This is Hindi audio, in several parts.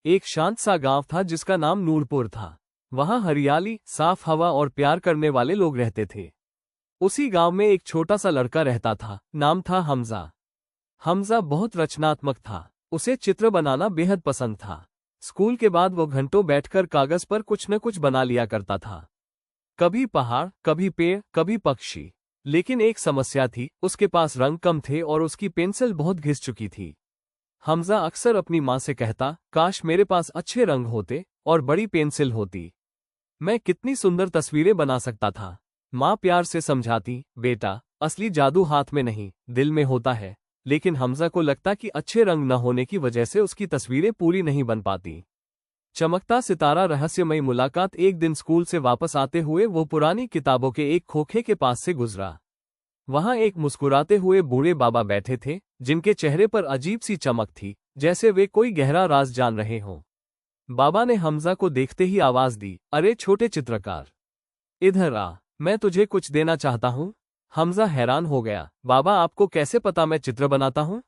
एक शांत सा गांव था जिसका नाम नूरपुर था। वहां हरियाली, साफ हवा और प्यार करने वाले लोग रहते थे। उसी गांव में एक छोटा सा लड़का रहता था, नाम था हमजा। हमजा बहुत रचनात्मक था। उसे चित्र बनाना बेहद पसंद था। स्कूल के बाद वो घंटों बैठकर कागज पर कुछ न कुछ बना लिया करता था। कभी पहाड़, कभी पेड़, कभी पक्षी। लेकिन एक समस्या थी, उसके पास रंग कम थे और उसकी पेंसिल बहुत घिस चुकी थी। हमजा अक्सर अपनी माँ से कहता, काश मेरे पास अच्छे रंग होते और बड़ी पेंसिल होती। मैं कितनी सुंदर तस्वीरें बना सकता था। माँ प्यार से समझाती, बेटा, असली जादू हाथ में नहीं, दिल में होता है। लेकिन हमजा को लगता कि अच्छे रंग न होने की वजह से उसकी तस्वीरें पूरी नहीं बन पाती। चमकता सितारा रहस्यमयी मुलाकात। एक दिन स्कूल से वापस आते हुए वो पुरानी किताबों के एक खोखे के पास से गुजरा। वहां एक मुस्कुराते हुए बूढ़े बाबा बैठे थे, जिनके चेहरे पर अजीब सी चमक थी, जैसे वे कोई गहरा राज जान रहे हों। बाबा ने हमजा को देखते ही आवाज दी, अरे छोटे चित्रकार, इधर आ, मैं तुझे कुछ देना चाहता हूँ। हमजा हैरान हो गया, बाबा आपको कैसे पता मैं चित्र बनाता हूँ?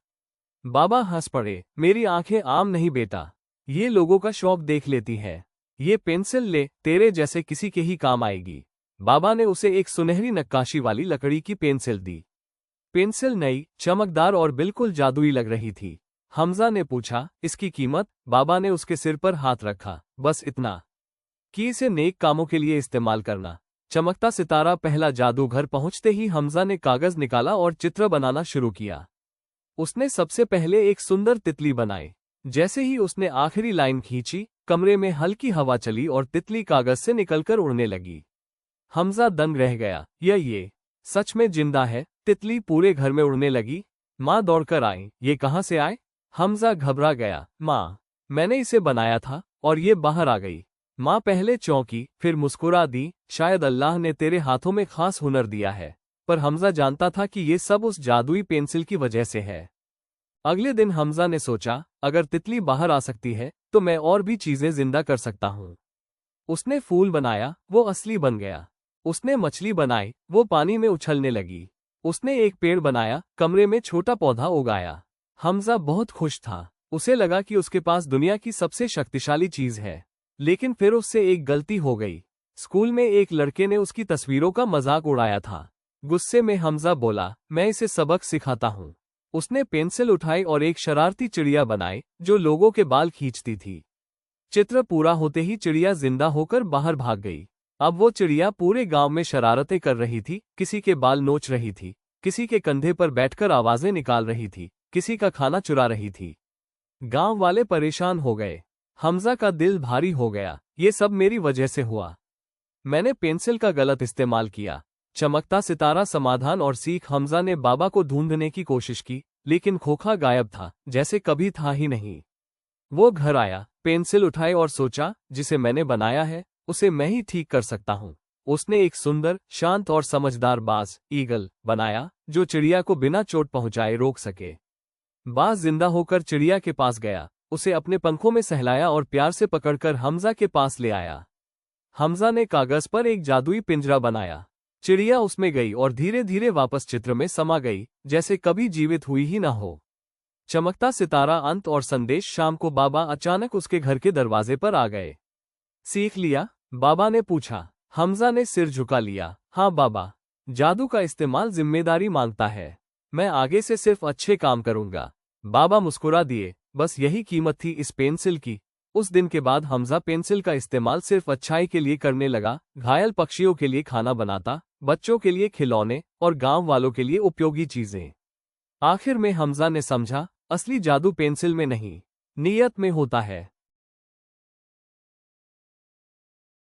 बाबा हंस पड़े, मेरी आंखें आम नहीं बेटा, ये लोगों का शौक देख लेती है। ये पेंसिल ले, तेरे जैसे किसी के ही काम आएगी। बाबा ने उसे एक सुनहरी नक्काशी वाली लकड़ी की पेंसिल दी। पेंसिल नई, चमकदार और बिल्कुल जादुई लग रही थी। हमजा ने पूछा, इसकी कीमत? बाबा ने उसके सिर पर हाथ रखा, बस इतना कि इसे नेक कामों के लिए इस्तेमाल करना। चमकता सितारा पहला जादूघर पहुंचते ही हमजा ने कागज निकाला और चित्र बनाना शुरू किया। उसने सबसे पहले एक सुंदर तितली बनाई। जैसे ही उसने आखिरी लाइन खींची, कमरे में हल्की हवा चली और तितली कागज से निकलकर उड़ने लगी। हमजा दंग रह गया, ये सच में जिंदा है। तितली पूरे घर में उड़ने लगी। माँ दौड़कर आई, ये कहाँ से आए? हमजा घबरा गया, माँ, मैंने इसे बनाया था और ये बाहर आ गई। माँ पहले चौंकी, फिर मुस्कुरा दी, शायद अल्लाह ने तेरे हाथों में खास हुनर दिया है। पर हमजा जानता था कि ये सब उस जादुई पेंसिल की वजह से है। अगले दिन हमजा ने सोचा, अगर तितली बाहर आ सकती है तो मैं और भी चीजें जिंदा कर सकता हूँ। उसने फूल बनाया, वो असली बन गया। उसने मछली बनाई, वो पानी में उछलने लगी। उसने एक पेड़ बनाया, कमरे में छोटा पौधा उगाया। हमजा बहुत खुश था। उसे लगा कि उसके पास दुनिया की सबसे शक्तिशाली चीज है। लेकिन फिर उससे एक गलती हो गई। स्कूल में एक लड़के ने उसकी तस्वीरों का मजाक उड़ाया था। गुस्से में हमजा बोला, मैं इसे सबक सिखाता हूँ। उसने पेंसिल उठाई और एक शरारती चिड़िया बनाई, जो लोगों के बाल खींचती थी। चित्र पूरा होते ही चिड़िया जिंदा होकर बाहर भाग गई। अब वो चिड़िया पूरे गांव में शरारतें कर रही थी, किसी के बाल नोच रही थी, किसी के कंधे पर बैठकर आवाजें निकाल रही थी, किसी का खाना चुरा रही थी। गांव वाले परेशान हो गए। हमजा का दिल भारी हो गया, ये सब मेरी वजह से हुआ। मैंने पेंसिल का गलत इस्तेमाल किया। चमकता सितारा समाधान और सीख। हमजा ने बाबा को ढूंढने की कोशिश की, लेकिन खोखा गायब था, जैसे कभी था ही नहीं। वो घर आया, पेंसिल उठाई और सोचा, जिसे मैंने बनाया है उसे मैं ही ठीक कर सकता हूँ। उसने एक सुंदर, शांत और समझदार बाज, ईगल, बनाया, जो चिड़िया को बिना चोट पहुंचाए रोक सके। बाज जिंदा होकर चिड़िया के पास गया, उसे अपने पंखों में सहलाया और प्यार से पकड़कर हमजा के पास ले आया। हमजा ने कागज पर एक जादुई पिंजरा बनाया। चिड़िया उसमें गई और धीरे धीरे वापस चित्र में समा गई, जैसे कभी जीवित हुई ही न हो। चमकता सितारा अंत और संदेश। शाम को बाबा अचानक उसके घर के दरवाजे पर आ गए। सीख लिया? बाबा ने पूछा। हमजा ने सिर झुका लिया, हाँ बाबा, जादू का इस्तेमाल जिम्मेदारी मांगता है। मैं आगे से सिर्फ अच्छे काम करूंगा। बाबा मुस्कुरा दिए, बस यही कीमत थी इस पेंसिल की। उस दिन के बाद हमजा पेंसिल का इस्तेमाल सिर्फ अच्छाई के लिए करने लगा। घायल पक्षियों के लिए खाना बनाता, बच्चों के लिए खिलौने और गांव वालों के लिए उपयोगी चीजें। आखिर में हमजा ने समझा, असली जादू पेंसिल में नहीं, नीयत में होता है।